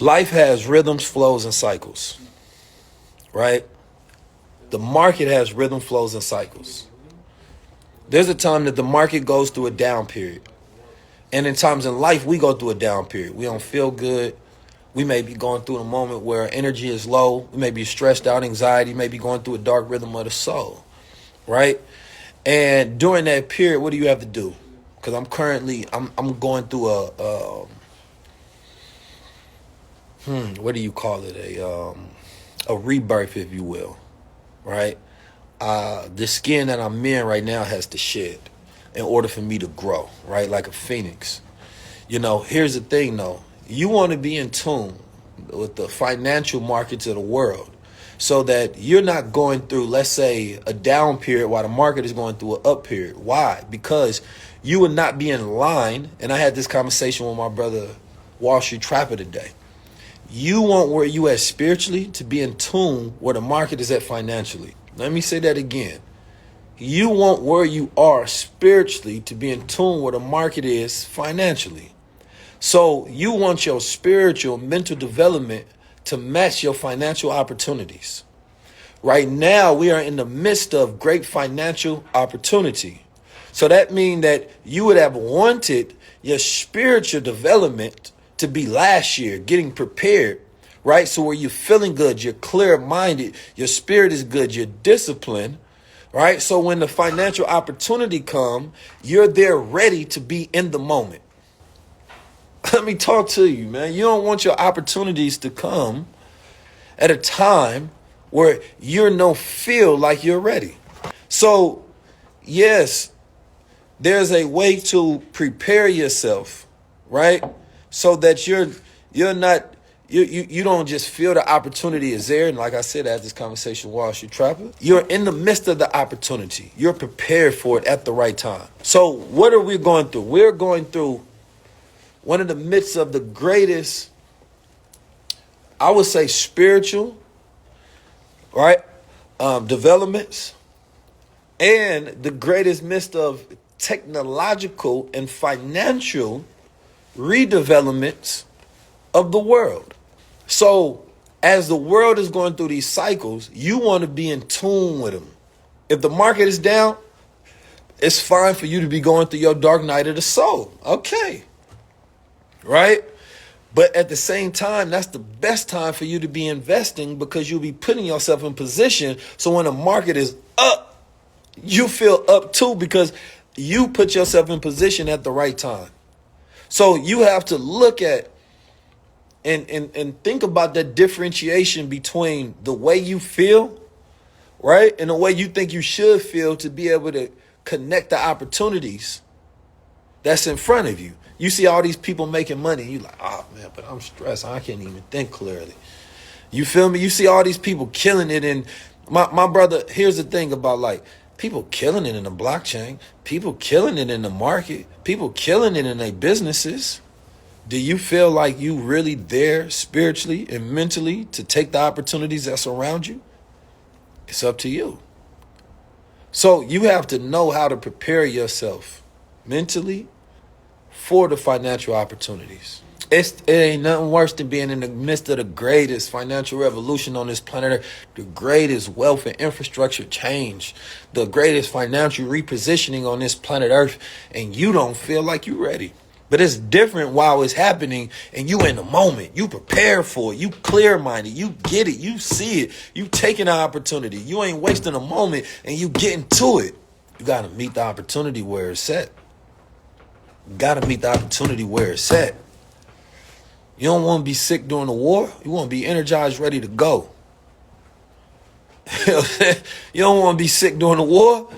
Life has rhythms, flows, and cycles, right? The market has rhythm, flows, and cycles. There's a time that the market goes through a down period. And in times in life, we go through a down period. We don't feel good. We may be going through a moment where energy is low. We may be stressed out, anxiety, may be going through a dark rhythm of the soul, right? And during that period, what do you have to do? Because I'm going through what do you call it? A rebirth, if you will, right? The skin that I'm in right now has to shed in order for me to grow, right? Like a phoenix. Here's the thing though. You want to be in tune with the financial markets of the world so that you're not going through, let's say, a down period while the market is going through an up period. Why? Because you would not be in line. And I had this conversation with my brother, Wall Street Trapper, today. You want where you at spiritually to be in tune where the market is at financially. Let me say that again. You want where you are spiritually to be in tune where the market is financially. So you want your spiritual mental development to match your financial opportunities. Right now, we are in the midst of great financial opportunity. So that means that you would have wanted your spiritual development to be last year, getting prepared, right? So where you're feeling good, you're clear-minded, your spirit is good, you're disciplined, right? So when the financial opportunity come, you're there ready to be in the moment. Let me talk to you, man. You don't want your opportunities to come at a time where you don't feel like you're ready. So, yes, there's a way to prepare yourself, right? So that you don't just feel the opportunity is there. And like I said, I had this conversation with Wall Street Trapper. You're in the midst of the opportunity. You're prepared for it at the right time. So what are we going through? We're going through one of the midst of the greatest, I would say, spiritual, right, developments, and the greatest midst of technological and financial redevelopments of the world. So as the world is going through these cycles, you want to be in tune with them. If the market is down, it's fine for you to be going through your dark night of the soul. Okay. Right? But at the same time, that's the best time for you to be investing because you'll be putting yourself in position. So when the market is up, you feel up too because you put yourself in position at the right time. So you have to look at and think about that differentiation between the way you feel, right, and the way you think you should feel to be able to connect the opportunities that's in front of you. You see all these people making money. You're like, oh, man, but I'm stressed. I can't even think clearly. You feel me? You see all these people killing it. And my brother, here's the thing about like people killing it in the blockchain, people killing it in the market, people killing it in their businesses. Do you feel like you really there spiritually and mentally to take the opportunities that's around you? It's up to you. So you have to know how to prepare yourself mentally for the financial opportunities. It ain't nothing worse than being in the midst of the greatest financial revolution on this planet, the greatest wealth and infrastructure change, the greatest financial repositioning on this planet Earth, and you don't feel like you're ready. But it's different while it's happening and you in the moment. You prepare for it. You clear-minded. You get it. You see it. You taking the opportunity. You ain't wasting a moment and you getting to it. You got to meet the opportunity where it's at. You got to meet the opportunity where it's at. You don't want to be sick during the war. You want to be energized, ready to go. You don't want to be sick during the war.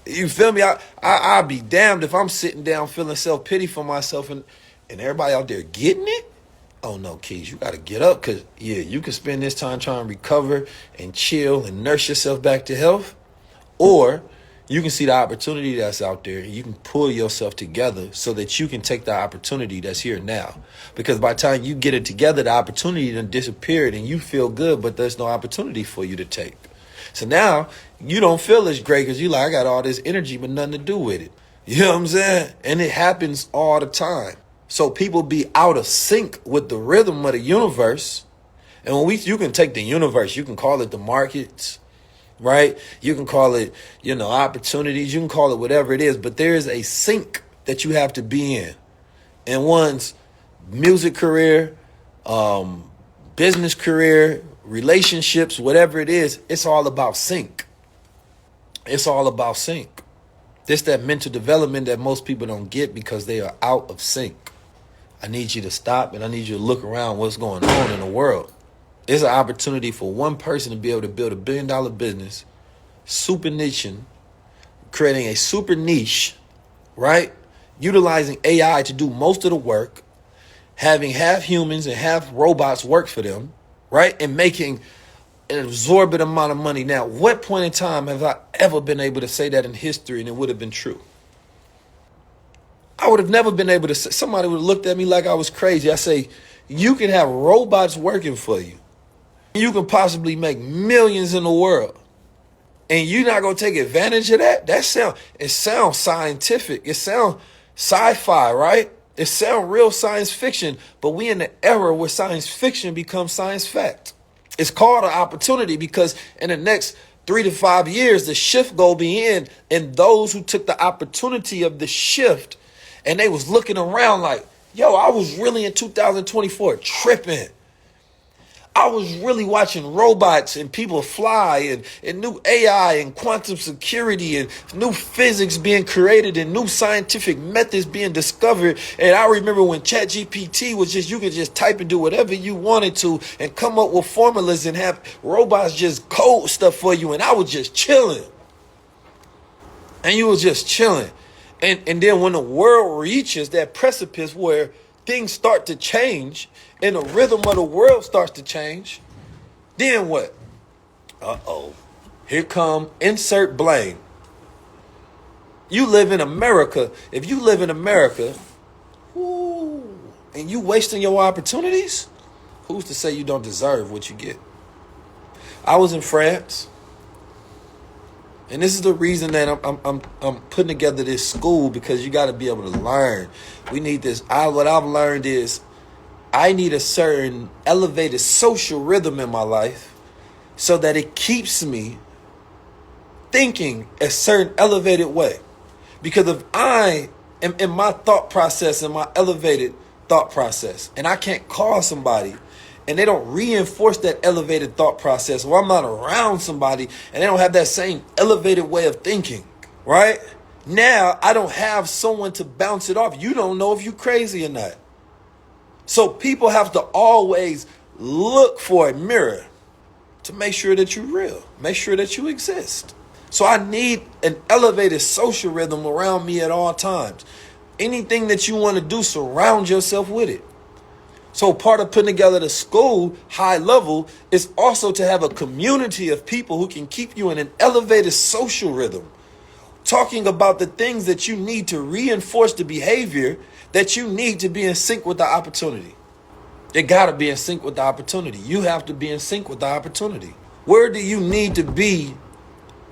You feel me? I'll be damned if I'm sitting down feeling self-pity for myself and everybody out there getting it. Oh, no, Keys, you got to get up because, yeah, you can spend this time trying to recover and chill and nurse yourself back to health. Or you can see the opportunity that's out there and you can pull yourself together so that you can take the opportunity that's here now. Because by the time you get it together, the opportunity done disappeared and you feel good, but there's no opportunity for you to take. So now you don't feel as great because you like, I got all this energy but nothing to do with it. You know what I'm saying? And it happens all the time. So people be out of sync with the rhythm of the universe. And you can take the universe, you can call it the markets, right? You can call it, opportunities. You can call it whatever it is. But there is a sync that you have to be in one's music career, business career, relationships, whatever it is. It's all about sync. It's all about sync. This that mental development that most people don't get because they are out of sync. I need you to stop and I need you to look around what's going on in the world. It's an opportunity for one person to be able to build $1 billion business, super niching, creating a super niche, right? Utilizing AI to do most of the work, having half humans and half robots work for them, right? And making an exorbitant amount of money. Now, what point in time have I ever been able to say that in history and it would have been true? I would have never been able to say, somebody would have looked at me like I was crazy. I say, you can have robots working for you. You can possibly make millions in the world. And you're not going to take advantage of that? It sounds scientific. It sounds sci-fi, right? It sounds real science fiction. But we in the era where science fiction becomes science fact. It's called an opportunity because in the next 3 to 5 years, the shift go be in. And those who took the opportunity of the shift and they was looking around like, yo, I was really in 2024 tripping. I was really watching robots and people fly and new AI and quantum security and new physics being created and new scientific methods being discovered. And I remember when ChatGPT was you could just type and do whatever you wanted to and come up with formulas and have robots just code stuff for you. And I was just chilling. And you was just chilling. And then when the world reaches that precipice where things start to change and the rhythm of the world starts to change, then what? Here come insert blame. You live in America. If you live in America, and you wasting your opportunities, who's to say you don't deserve what you get? I was in France. And this is the reason that I'm putting together this school, because you got to be able to learn. We need this. What I've learned is I need a certain elevated social rhythm in my life so that it keeps me thinking a certain elevated way. Because if I am in my thought process, in my elevated thought process, and I can't call somebody and they don't reinforce that elevated thought process, or I'm not around somebody and they don't have that same elevated way of thinking, right? Now I don't have someone to bounce it off. You don't know if you're crazy or not. So people have to always look for a mirror to make sure that you're real, make sure that you exist. So I need an elevated social rhythm around me at all times. Anything that you want to do, surround yourself with it. So part of putting together the school high level is also to have a community of people who can keep you in an elevated social rhythm, talking about the things that you need to reinforce the behavior that you need to be in sync with the opportunity. They got to be in sync with the opportunity. You have to be in sync with the opportunity. Where do you need to be?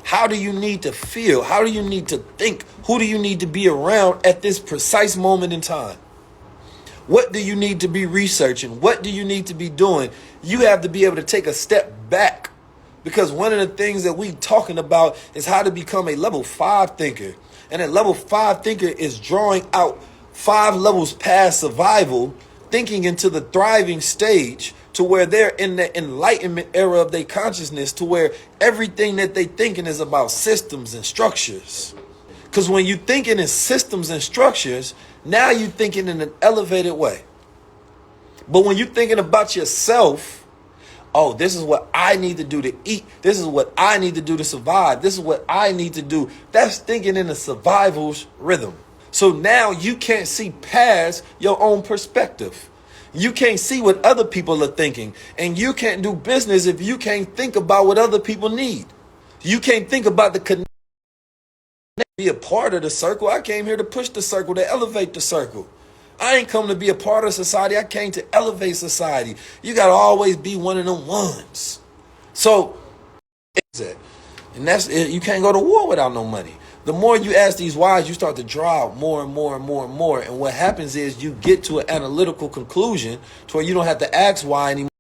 How do you need to feel? How do you need to think? Who do you need to be around at this precise moment in time? What do you need to be researching? What do you need to be doing? You have to be able to take a step back, because one of the things that we talking about is how to become a level 5 thinker. And a level 5 thinker is drawing out 5 levels past survival, thinking into the thriving stage, to where they're in the enlightenment era of their consciousness, to where everything that they thinking is about systems and structures. Because when you thinking in systems and structures, now you're thinking in an elevated way. But when you're thinking about yourself, oh, this is what I need to do to eat. This is what I need to do to survive. This is what I need to do. That's thinking in a survival's rhythm. So now you can't see past your own perspective. You can't see what other people are thinking. And you can't do business if you can't think about what other people need. You can't think about the connection. Be a part of the circle. I came here to push the circle, to elevate the circle. I ain't come to be a part of society. I came to elevate society. You got to always be one of them ones. So, and that's, you can't go to war without no money. The more you ask these whys, you start to draw out more and more and more and more. And what happens is you get to an analytical conclusion to where you don't have to ask why anymore.